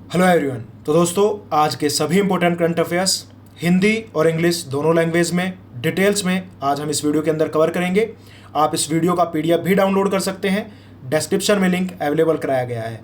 Hello everyone. तो दोस्तों, आज के सभी इंपॉर्टेंट करंट अफेयर्स हिंदी और इंग्लिश दोनों लैंग्वेज में डिटेल्स में आज हम इस वीडियो के अंदर कवर करेंगे। आप इस वीडियो का पीडीएफ भी डाउनलोड कर सकते हैं। डिस्क्रिप्शन में लिंक अवेलेबल कराया गया है।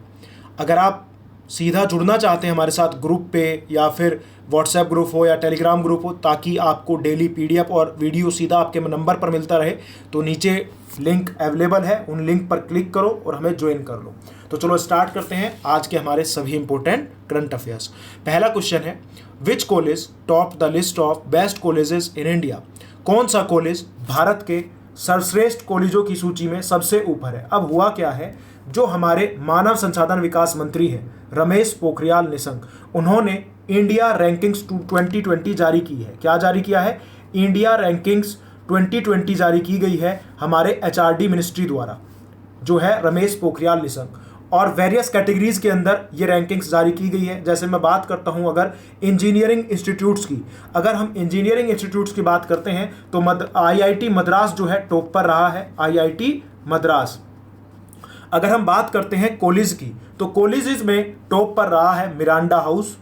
अगर आप सीधा जुड़ना चाहते हैं हमारे साथ ग्रुप पे, या फिर व्हाट्सएप ग्रुप हो या टेलीग्राम ग्रुप हो, ताकि आपको डेली पीडीएफ और वीडियो सीधा आपके नंबर पर मिलता रहे, तो नीचे लिंक अवेलेबल है, उन लिंक पर क्लिक करो और हमें ज्वाइन कर लो। तो चलो स्टार्ट करते हैं आज के हमारे सभी इंपॉर्टेंट करंट अफेयर्स। पहला क्वेश्चन है, which college top the list of best colleges in India? कौन सा कॉलेज भारत के सर्वश्रेष्ठ कॉलेजों की सूची में सबसे ऊपर है? अब हुआ क्या है, जो हमारे मानव संसाधन विकास मंत्री हैं रमेश पोखरियाल निशंक, उन्होंने इंडिया रैंकिंग्स 2020 जारी की है। क्या जारी किया है? इंडिया रैंकिंग्स 2020 जारी की गई है हमारे एचआरडी मिनिस्ट्री द्वारा, जो है रमेश पोखरियाल निशंक, और वेरियस कैटेगरीज के अंदर ये रैंकिंग्स जारी की गई है। जैसे मैं बात करता हूं अगर इंजीनियरिंग इंस्टीट्यूट्स की, अगर हम इंजीनियरिंग इंस्टीट्यूट्स की बात करते हैं तो आईआईटी मद्रास जो है टॉप पर रहा है, आईआईटी मद्रास। अगर हम बात करते हैं कॉलेज की, तो कॉलेजेस में टॉप पर रहा है मिरांडा हाउस,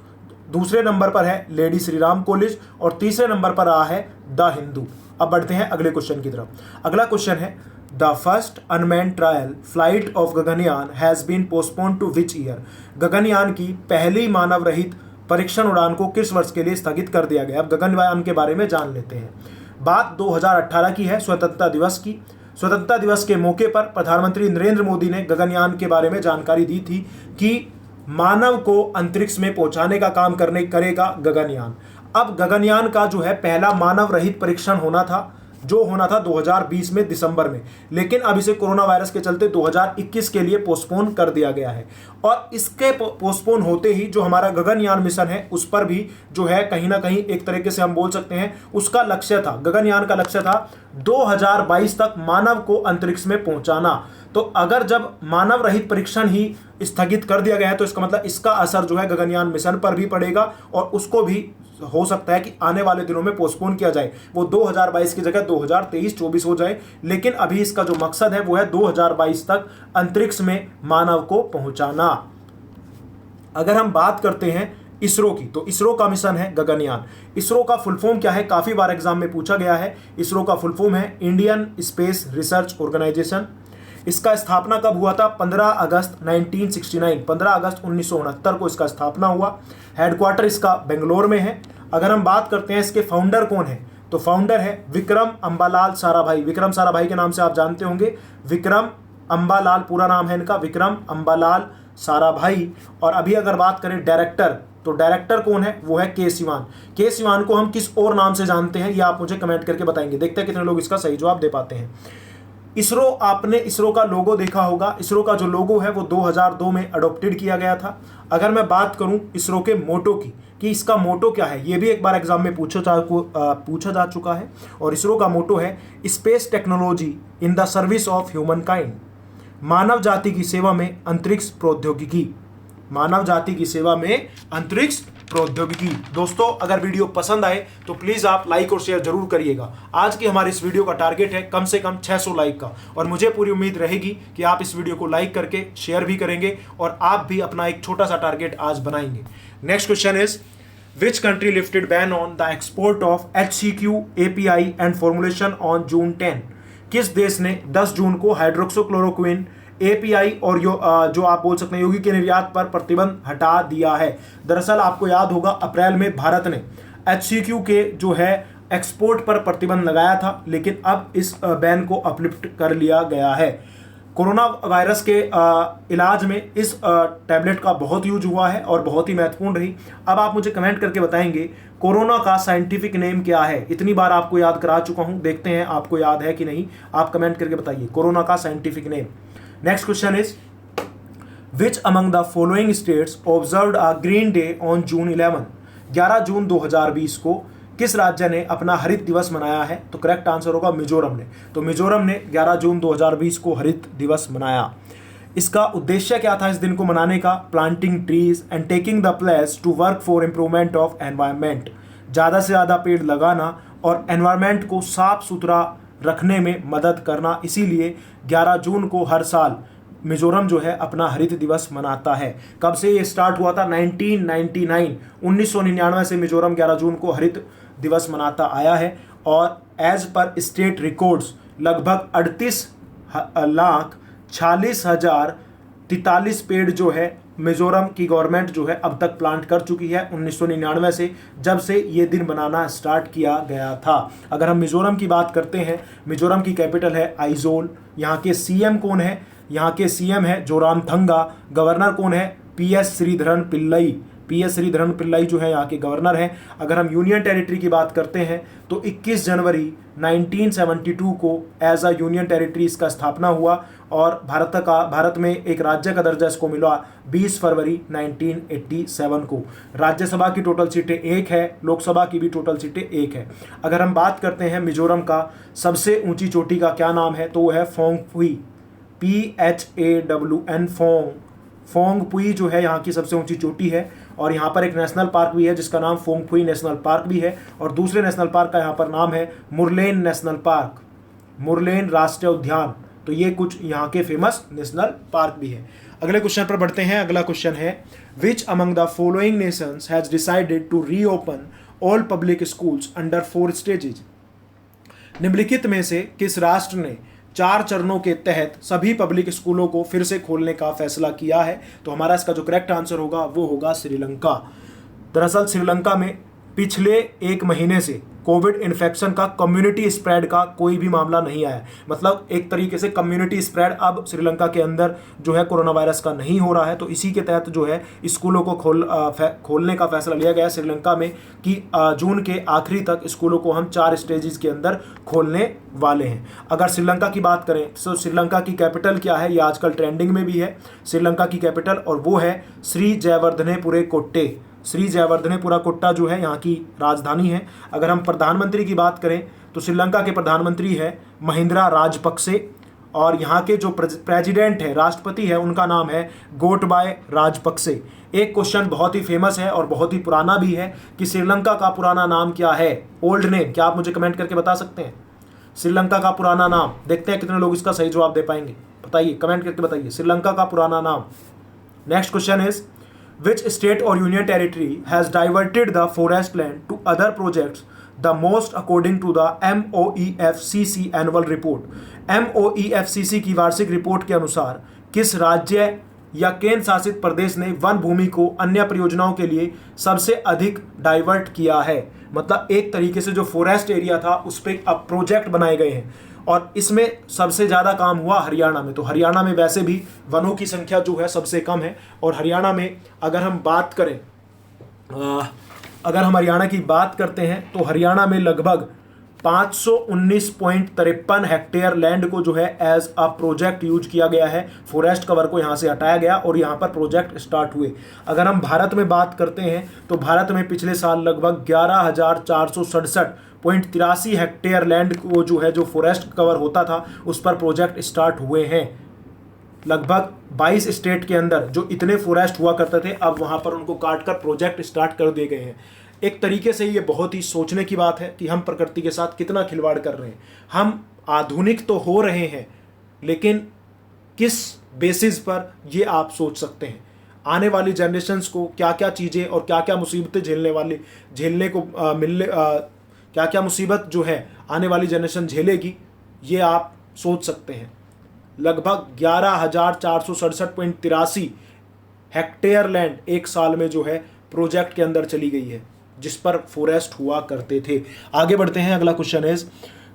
दूसरे नंबर पर है लेडी श्री राम कॉलेज, और तीसरे नंबर पर रहा है द हिंदू। अब बढ़ते हैं अगले क्वेश्चन की तरफ। अगला क्वेश्चन है, the first unmanned trial flight of Gaganyaan has been postponed to which year? Gaganyaan की पहली मानव रहित परीक्षण उड़ान को किस वर्ष के लिए स्थगित कर दिया गया? अब गगनयान के बारे में जान लेते हैं। बात 2018 की है, स्वतंत्रता दिवस की। स्वतंत्रता दिवस के मौके पर प्रधानमंत्री नरेंद्र मोदी ने गगनयान के बारे में जानकारी दी थी कि मानव को अंतरिक्ष में पहुंचाने का काम करेगा गगनयान। अब गगनयान का जो है पहला मानव रहित परीक्षण होना था, जो होना था 2020 में दिसंबर में, लेकिन अब इसे कोरोना वायरस के चलते 2021 के लिए पोस्टपोन कर दिया गया है। और इसके पोस्टपोन होते ही जो हमारा गगनयान मिशन है उस पर भी जो है कहीं ना कहीं एक तरीके से हम बोल सकते हैं उसका लक्ष्य था, गगनयान का लक्ष्य था 2022 तक मानव को अंतरिक्ष में पहुंचाना। तो अगर जब मानव रहित परीक्षण ही स्थगित कर दिया गया है तो इसका मतलब इसका असर जो है गगनयान मिशन पर भी पड़ेगा, और उसको भी हो सकता है कि आने वाले दिनों में पोस्टपोन किया जाए, वो 2022 की जगह 2023-24 हो जाए। लेकिन अभी इसका जो मकसद है वो है 2022 तक अंतरिक्ष में मानव को पहुंचाना। अगर हम बात करते हैं इसरो की, तो इसरो का मिशन है गगनयान। इसरो का फुल फॉर्म क्या है? काफी बार एग्जाम में पूछा गया है। इसरो का फुल फॉर्म है इंडियन स्पेस रिसर्च ऑर्गेनाइजेशन। इसका स्थापना कब हुआ था? 15 अगस्त 1969, 15 अगस्त 1969 को इसका स्थापना हुआ। हेडक्वार्टर इसका बेंगलोर में है। अगर हम बात करते हैं इसके फाउंडर कौन है, तो फाउंडर है विक्रम अंबालाल साराभाई। विक्रम साराभाई के नाम से आप जानते होंगे, विक्रम अंबालाल पूरा नाम है इनका, विक्रम अंबालाल साराभाई। और अभी अगर बात करें डायरेक्टर, तो डायरेक्टर कौन है? वो है के सिवान। के सिवान को हम किस और नाम से जानते हैं, ये आप मुझे कमेंट करके बताएंगे। देखते हैं कितने लोग इसका सही जवाब दे पाते हैं। इसरो, आपने इसरो का लोगो देखा होगा। इसरो का जो लोगो है वो 2002 में अडॉप्टेड किया गया था। अगर मैं बात करूं इसरो के मोटो की, कि इसका मोटो क्या है, ये भी एक बार एग्जाम में पूछा जा चुका है। और इसरो का मोटो है space technology in the service of humankind, मानव जाति की सेवा में अंतरिक्ष प्रौद्योगिकी, मानव जाति की सेवा में अंतरिक्ष प्रौद्योगिकी। दोस्तों, अगर वीडियो पसंद आए तो प्लीज आप लाइक और शेयर जरूर करिएगा। आज की हमारे इस वीडियो का टारगेट है कम से कम 600 लाइक का, और मुझे पूरी उम्मीद रहेगी कि आप इस वीडियो को लाइक करके शेयर भी करेंगे और आप भी अपना एक छोटा सा टारगेट आज बनाएंगे। Next question is, which country lifted ban on the export of HCQ API and formulation on June 10? किस देश ने 10 जून को हाइड्रोक्सोक्लोरोक्विन API और जो आप बोल सकते हैं यौगिक के निर्यात पर प्रतिबंध हटा दिया है? दरअसल आपको याद होगा अप्रैल में भारत ने HCQ के जो है एक्सपोर्ट पर प्रतिबंध लगाया था, लेकिन अब इस बैन को अपलिफ्ट कर लिया गया है। कोरोना वायरस के इलाज में इस टैबलेट का बहुत यूज हुआ है और बहुत ही महत्वपूर्ण रही। अब आप मुझे कमेंट करके बताएंगे कोरोना का साइंटिफिक नेम क्या है? इतनी बार आपको याद करा चुका हूं, देखते हैं आपको याद है कि नहीं। आप कमेंट करके बताइए कोरोना का scientific name. Next question is, which among the following states observed a green day on June 11? 11 जून 2020 को किस राज्य ने अपना हरित दिवस मनाया है? तो करेक्ट आंसर होगा मिजोरम ने। तो मिजोरम ने 11 जून 2020 को हरित दिवस मनाया। इसका उद्देश्य क्या था इस दिन को मनाने का? Planting trees and taking the place to work for improvement of environment, ज़्यादा से ज़्यादा पेड़ लगाना और एनवायरमेंट को साफ सुथरा रखने में मदद करना। इसीलिए 11 जून को हर साल मिजोरम जो है अपना हरित दिवस मनाता है। कब से ये स्टार्ट हुआ था? 1999 1999 से मिजोरम 11 जून को हरित दिवस मनाता आया है। और एज पर स्टेट रिकॉर्ड्स लगभग 38,46,043 पेड़ जो है मिजोरम की गवर्नमेंट जो है अब तक प्लांट कर चुकी है 1999 से, जब से ये दिन बनाना स्टार्ट किया गया था। अगर हम मिजोरम की बात करते हैं, मिजोरम की कैपिटल है आइजोल। यहाँ के सीएम कौन है? यहाँ के सीएम है जोरामथंगा। गवर्नर कौन है? पीएस श्रीधरन पिल्लई। पीएस श्रीधरन पिल्लई जो है यहाँ के गवर्नर हैं। अगर हम यूनियन टेरिटरी की बात करते हैं तो 21 जनवरी 1972 को एज अ यूनियन टेरिटरी इसका स्थापना हुआ और भारत में एक राज्य का दर्जा इसको मिला 20 फरवरी 1987 को। राज्यसभा की टोटल सीटें 1 है, लोकसभा की भी टोटल सीटें 1 है। अगर हम बात करते हैं मिजोरम का सबसे ऊंची चोटी का क्या नाम है, तो वो है फोंगपुई, PHAWN फोंगपुई जो है यहाँ की सबसे ऊंची चोटी है। और यहाँ पर एक नेशनल पार्क भी है जिसका नाम फोंगपुई नेशनल पार्क भी है। और दूसरे नेशनल पार्क का यहाँ पर नाम है मुरलेन नेशनल पार्क, मुरलेन राष्ट्रीय उद्यान। तो ये कुछ यहाँ के फेमस नेशनल पार्क भी है। अगले क्वेश्चन पर बढ़ते हैं। अगला क्वेश्चन है which among the following nations has decided to reopen all public schools under 4 stages. निम्नलिखित में से किस राष्ट्र ने 4 चरणों के तहत सभी पब्लिक स्कूलों को फिर से खोलने का फैसला किया है? तो हमारा इसका जो करेक्ट आंसर होगा वो होगा श्रीलंका। दरअसल श्रीलंका में पिछले 1 महीने से कोविड इन्फेक्शन का कम्युनिटी स्प्रेड का कोई भी मामला नहीं आया। मतलब एक तरीके से कम्युनिटी स्प्रेड अब श्रीलंका के अंदर जो है कोरोना वायरस का नहीं हो रहा है। तो इसी के तहत जो है स्कूलों को खोलने का फैसला लिया गया श्रीलंका में कि जून के आखिरी तक स्कूलों को हम 4 स्टेजेस के अंदर खोलने वाले हैं। अगर श्रीलंका की बात करें तो श्रीलंका की कैपिटल क्या है? ये आजकल ट्रेंडिंग में भी है श्रीलंका की कैपिटल, और वो है श्री जयवर्धनेपुरे कोट्टे। श्री जयवर्धनेपुरा कोट्टा जो है यहाँ की राजधानी है। अगर हम प्रधानमंत्री की बात करें तो श्रीलंका के प्रधानमंत्री है महिंद्रा राजपक्से, और यहाँ के जो प्रेसिडेंट है, राष्ट्रपति है, उनका नाम है गोटबाय राजपक्से। एक क्वेश्चन बहुत ही फेमस है और बहुत ही पुराना भी है कि श्रीलंका का पुराना नाम क्या है? Old name. क्या आप मुझे कमेंट करके बता सकते हैं श्रीलंका का पुराना नाम? देखते हैं कितने लोग इसका सही जवाब दे पाएंगे। बताइए, कमेंट करके बताइए श्रीलंका का पुराना नाम। Next question is which state or union territory has diverted the forest land to other projects the most according to the MOEFCC annual report। MOEFCC की वार्षिक रिपोर्ट के अनुसार किस राज्य या केंद्र शासित प्रदेश ने वन भूमि को अन्य परियोजनाओं के लिए सबसे अधिक डाइवर्ट किया है? मतलब एक तरीके से जो फॉरेस्ट एरिया था उस पर अब प्रोजेक्ट बनाए गए हैं, और इसमें सबसे ज़्यादा काम हुआ हरियाणा में। तो हरियाणा में वैसे भी वनों की संख्या जो है सबसे कम है, और हरियाणा में अगर हम बात करें अगर हम हरियाणा की बात करते हैं तो हरियाणा में लगभग 519.53 हेक्टेयर लैंड को जो है एज अ प्रोजेक्ट यूज किया गया है। फॉरेस्ट कवर को यहाँ से हटाया गया और यहाँ पर प्रोजेक्ट स्टार्ट हुए। अगर हम भारत में बात करते हैं तो भारत में पिछले साल लगभग 11,467.83 हेक्टेयर लैंड को जो है जो फॉरेस्ट कवर होता था उस पर प्रोजेक्ट स्टार्ट हुए हैं। लगभग 22 स्टेट के अंदर जो इतने फॉरेस्ट हुआ करते थे अब वहाँ पर उनको काट कर प्रोजेक्ट स्टार्ट कर दिए गए हैं। एक तरीके से ये बहुत ही सोचने की बात है कि हम प्रकृति के साथ कितना खिलवाड़ कर रहे हैं। हम आधुनिक तो हो रहे हैं, लेकिन किस बेसिस पर ये आप सोच सकते हैं आने वाली जनरेशन्स को क्या क्या चीज़ें और क्या क्या मुसीबतें क्या क्या मुसीबत जो है आने वाली जनरेशन झेलेगी, ये आप सोच सकते हैं। लगभग 11,467.83 हेक्टेयर लैंड एक साल में जो है प्रोजेक्ट के अंदर चली गई है जिस पर फॉरेस्ट हुआ करते थे। आगे बढ़ते हैं। अगला question is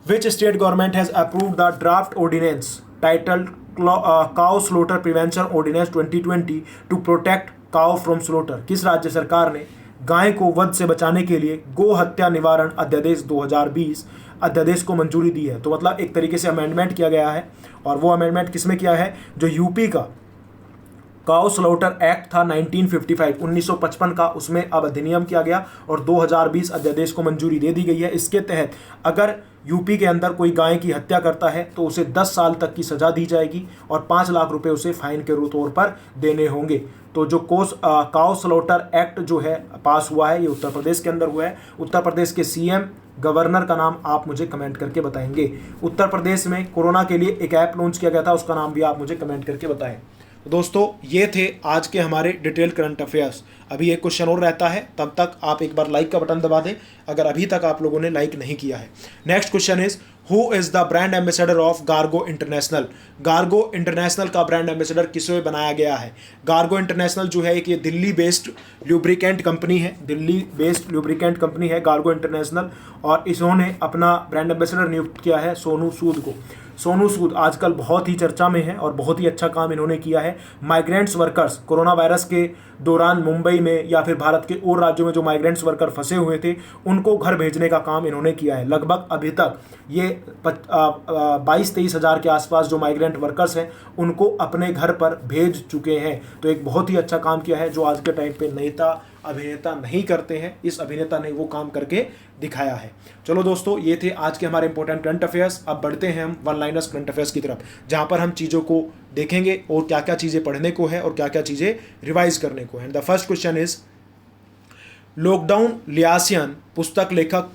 which state government has approved the draft ordinance titled cow slaughter prevention ordinance 2020 to protect cow from slaughter. किस राज्य सरकार ने गाय को वध से बचाने के लिए गो हत्या निवारण अध्यादेश 2020 अध्यादेश को मंजूरी दी है? तो मतलब एक तरीके से अमेंडमेंट किया गया है, और वो अमेंडमेंट किसमें किया है? जो यूपी का काउ स्लॉटर एक्ट था 1955 का, उसमें अब अधिनियम किया गया और 2020 अध्यादेश को मंजूरी दे दी गई है। इसके तहत अगर यूपी के अंदर कोई गाय की हत्या करता है तो उसे 10 साल तक की सजा दी जाएगी और 5 लाख रुपए उसे फाइन के तौर पर देने होंगे। तो जो काउ स्लॉटर एक्ट जो है पास हुआ है ये उत्तर प्रदेश के अंदर हुआ है। उत्तर प्रदेश के सीएम गवर्नर का नाम आप मुझे कमेंट करके बताएंगे। उत्तर प्रदेश में कोरोना के लिए एक ऐप लॉन्च किया गया था, उसका नाम भी आप मुझे कमेंट करके बताएं। तो दोस्तों ये थे आज के हमारे डिटेल करंट अफेयर्स। अभी एक क्वेश्चन और रहता है, तब तक आप एक बार लाइक का बटन दबा दें अगर अभी तक आप लोगों ने लाइक नहीं किया है। Next question is who is the brand ambassador of Gargo international. Gargo international का ब्रांड एम्बेसडर किसे बनाया गया है। गार्गो इंटरनेशनल जो है एक ये दिल्ली बेस्ड ल्यूब्रिकेंट कंपनी है, दिल्ली बेस्ड ल्यूब्रिकेंट कंपनी है गार्गो इंटरनेशनल, और इन्होंने अपना ब्रांड एम्बेसडर नियुक्त किया है सोनू सूद को। सोनू सूद आजकल बहुत ही चर्चा में है और बहुत ही अच्छा काम इन्होंने किया है। माइग्रेंट्स वर्कर्स कोरोना वायरस के दौरान मुंबई में या फिर भारत के और राज्यों में जो माइग्रेंट्स वर्कर फंसे हुए थे उनको घर भेजने का काम इन्होंने किया है। लगभग अभी तक ये 22-23 हज़ार के आसपास जो माइग्रेंट वर्कर्स हैं उनको अपने घर पर भेज चुके हैं। तो एक बहुत ही अच्छा काम किया है जो आज के टाइम पे नेता अभिनेता नहीं करते हैं, इस अभिनेता ने वो काम करके दिखाया है। चलो दोस्तों ये थे आज के हमारे इंपॉर्टेंट करंट अफेयर्स। अब बढ़ते हैं हम वन लाइनर्स करंट अफेयर्स की तरफ, जहां पर हम चीज़ों को देखेंगे और क्या क्या चीज़ें पढ़ने को है और क्या क्या चीज़ें रिवाइज करने को है। The first question is lockdown liaisons पुस्तक लेखक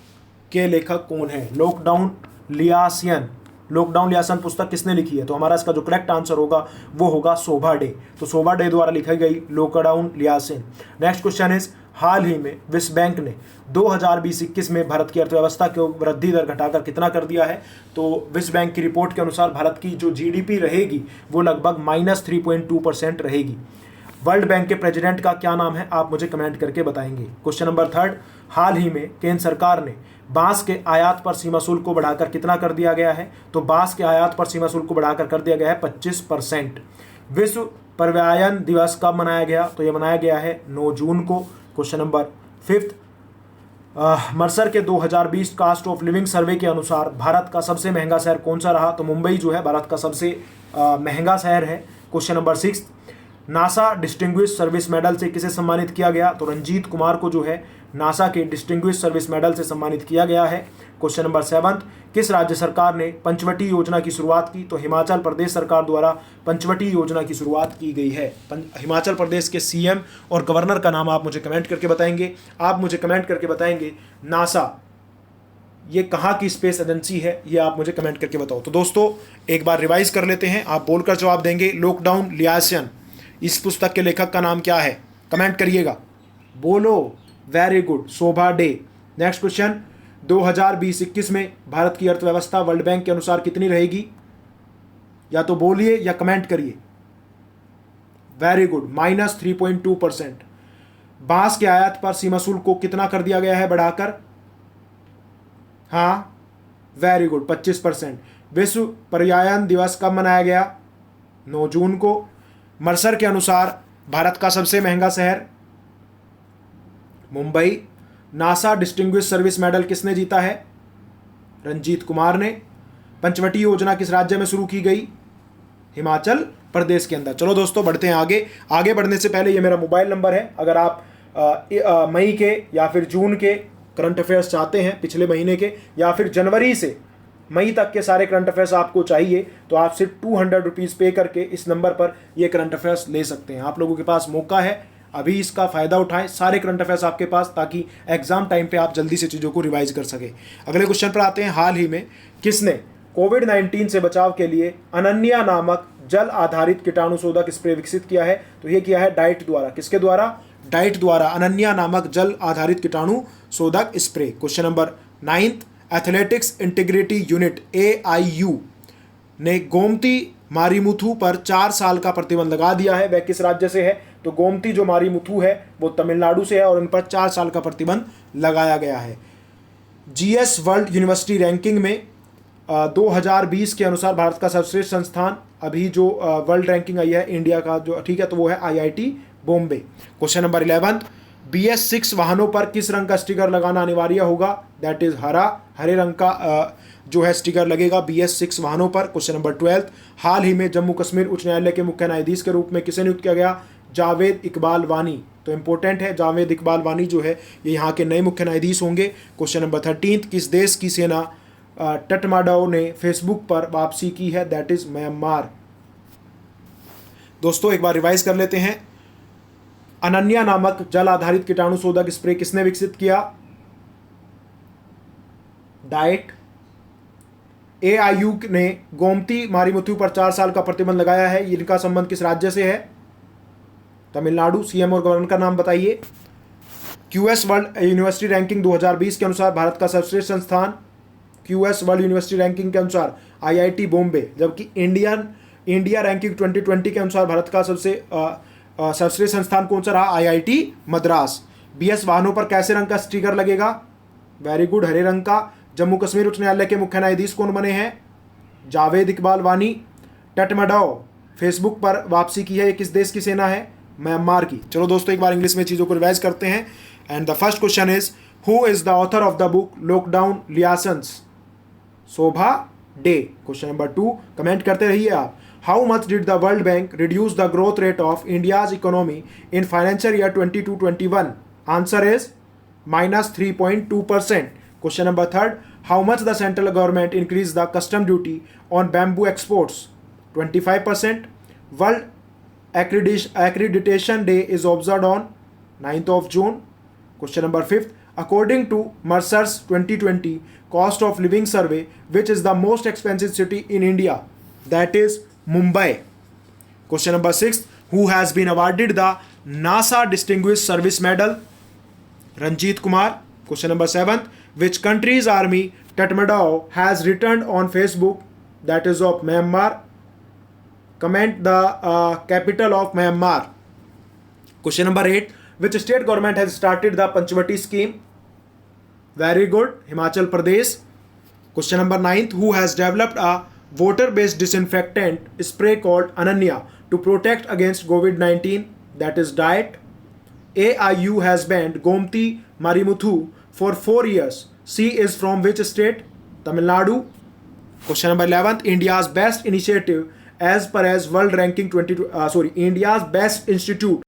के लेखक कौन है। लॉकडाउन लियासियन पुस्तक किसने लिखी है। तो हमारा इसका जो करेक्ट आंसर होगा वो होगा शोभा डे। तो शोभा डे द्वारा लिखी गई लॉकडाउन लियासियन। नेक्स्ट क्वेश्चन इज हाल ही में विश्व बैंक ने 2020-21 में भारत की अर्थव्यवस्था को वृद्धि दर घटाकर कितना कर दिया है। तो विश्व बैंक की रिपोर्ट के अनुसार भारत की जो जीडीपी रहेगी वो लगभग -3.2% रहेगी। वर्ल्ड बैंक के प्रेसिडेंट का क्या नाम है आप मुझे कमेंट करके बताएंगे। क्वेश्चन नंबर 3 हाल ही में केंद्र सरकार ने बांस के आयात पर सीमा शुल्क को बढ़ाकर कितना कर दिया गया है। तो बांस के आयात पर सीमा शुल्क को बढ़ाकर कर दिया गया है 25%। विश्व पर्यावरण दिवस कब मनाया गया। तो ये मनाया गया है 9 जून को। क्वेश्चन नंबर 5 मर्सर के 2020 कास्ट ऑफ लिविंग सर्वे के अनुसार भारत का सबसे महंगा शहर कौन सा रहा। तो मुंबई जो है भारत का सबसे महंगा शहर है। Question number 6 NASA distinguish service medal से किसे सम्मानित किया गया। तो रंजीत कुमार को जो है नासा के डिस्टिंग्विश सर्विस मेडल से सम्मानित किया गया है। क्वेश्चन नंबर 7 किस राज्य सरकार ने पंचवटी योजना की शुरुआत की। तो हिमाचल प्रदेश सरकार द्वारा पंचवटी योजना की शुरुआत की गई है। हिमाचल प्रदेश के सीएम और गवर्नर का नाम आप मुझे कमेंट करके बताएंगे। आप मुझे कमेंट करके बताएंगे नासा ये कहाँ की स्पेस एजेंसी है, ये आप मुझे कमेंट करके बताओ। तो दोस्तों एक बार रिवाइज कर लेते हैं, आप बोलकर जवाब देंगे। लॉकडाउन लियासियन इस पुस्तक के लेखक का नाम क्या है, कमेंट करिएगा, बोलो। वेरी गुड, शोभा डे। नेक्स्ट क्वेश्चन 2020-21 में भारत की अर्थव्यवस्था वर्ल्ड बैंक के अनुसार कितनी रहेगी, या तो बोलिए या कमेंट करिए। Very good, -3.2%। बांस के आयात पर सीमा शुल्क को कितना कर दिया गया है बढ़ाकर। हाँ वेरी गुड, 25%। विश्व पर्यावरण दिवस कब मनाया गया, 9 जून को। मर्सर के अनुसार भारत का सबसे महंगा शहर Mumbai. NASA distinguish service medal किसने जीता है, रंजीत कुमार ने। पंचवटी योजना किस राज्य में शुरू की गई, हिमाचल प्रदेश के अंदर। चलो दोस्तों बढ़ते हैं आगे। आगे बढ़ने से पहले ये मेरा मोबाइल नंबर है, अगर आप मई के या फिर जून के करंट अफेयर्स चाहते हैं पिछले महीने के, या फिर जनवरी से मई तक के सारे करंट अफेयर्स आपको चाहिए, तो आप सिर्फ 200 रुपीज़ पे करके इस नंबर पर ये करंट अफेयर्स ले सकते हैं। आप लोगों के पास मौका है, अभी इसका फ़ायदा उठाएं, सारे करंट अफेयर्स आपके पास, ताकि एग्जाम टाइम पे आप जल्दी से चीज़ों को रिवाइज कर सके। अगले क्वेश्चन पर आते हैं। हाल ही में किसने कोविड-19 से बचाव के लिए अनन्या नामक जल आधारित कीटाणुशोधक स्प्रे विकसित किया है। तो ये किया है डाइट द्वारा। किसके द्वारा, डाइट द्वारा अनन्या नामक जल आधारित कीटाणुशोधक spray. Question number 9 athletics integrity unit AIU ने गोमती मारीमुथु पर 4 साल का प्रतिबंध लगा दिया है। वह किस राज्य से है, तो गोमती जो मारीमुथु है वो तमिलनाडु से है और इन पर 4 साल का प्रतिबंध लगाया गया है। GS वर्ल्ड यूनिवर्सिटी रैंकिंग में 2020 के अनुसार भारत का सर्वश्रेष्ठ संस्थान, अभी जो वर्ल्ड रैंकिंग आई है इंडिया का जो, ठीक है, तो वो है IIT Bombay. Question number 11 BS6 वाहनों पर किस रंग का स्टिकर लगाना अनिवार्य होगा, दैट इज हरे रंग का जो है स्टिकर लगेगा BS6 वाहनों पर। क्वेश्चन नंबर 12 हाल ही में जम्मू कश्मीर उच्च न्यायालय के मुख्य न्यायाधीश के रूप में किसे नियुक्त किया गया, जावेद इकबाल वानी। तो इंपॉर्टेंट है, जावेद इकबाल वानी जो है ये यहाँ के नए मुख्य न्यायाधीश होंगे। क्वेश्चन नंबर 13 किस देश की सेना टटमाडाओ ने फेसबुक पर वापसी की है, दैट इज म्यांमार। दोस्तों एक बार रिवाइज कर लेते हैं। अनन्या नामक जल आधारित कीटाणुशोधक स्प्रे किसने विकसित किया, डाइट। AIU ने गोमती मारीमुथु पर 4 साल का प्रतिबंध लगाया है। इनका संबंध किस राज्य से है? तमिलनाडु। CM और गवर्नर का नाम बताइए। QS वर्ल्ड यूनिवर्सिटी रैंकिंग 2020 के अनुसार भारत का सर्वश्रेष्ठ संस्थान, QS वर्ल्ड यूनिवर्सिटी रैंकिंग के अनुसार IIT बॉम्बे, जबकि इंडिया रैंकिंग 2020 के अनुसार भारत का सबसे सर्वश्रेष्ठ संस्थान कौन सा रहा? IIT मद्रास। BS वाहनों पर कैसे रंग का स्टिकर लगेगा? वेरी गुड, हरे रंग का। जम्मू कश्मीर उच्च न्यायालय के मुख्य न्यायाधीश कौन बने हैं? जावेद इकबाल वानी। टटमडाओ फेसबुक पर वापसी की है, ये किस देश की सेना है? म्यांमार की। चलो दोस्तों, एक बार इंग्लिश में चीज़ों को रिवाइज करते हैं। And the first question is, who is the author of the book lockdown liaisons? Shobhaa De. Question number 2, comment करते रहिए आप। How much did the world bank reduce the growth rate of India's economy in financial year 22-21? Answer is -3.2%. Question number 3, how much the central government increased the custom duty on bamboo exports? 25%. World Accreditation Day is observed on 9th of June. Question number 5, according to Mercer's 2020 cost of living survey, which is the most expensive city in India? That is Mumbai. Question number 6, who has been awarded the NASA Distinguished Service Medal? Ranjit Kumar. Question number 7, which country's army Tatmadaw has returned on Facebook? That is of Myanmar. Comment the capital of Myanmar. Question number 8, which state government has started the Panchvati scheme? Very good, Himachal Pradesh. Question number 9, who has developed a water-based disinfectant spray called Ananya to protect against COVID-19? That is Diet. AIU has banned Gomti Marimuthu for 4 years. C is from which state? Tamil Nadu. Question number 11, India's best initiative as per as World Ranking India's best institute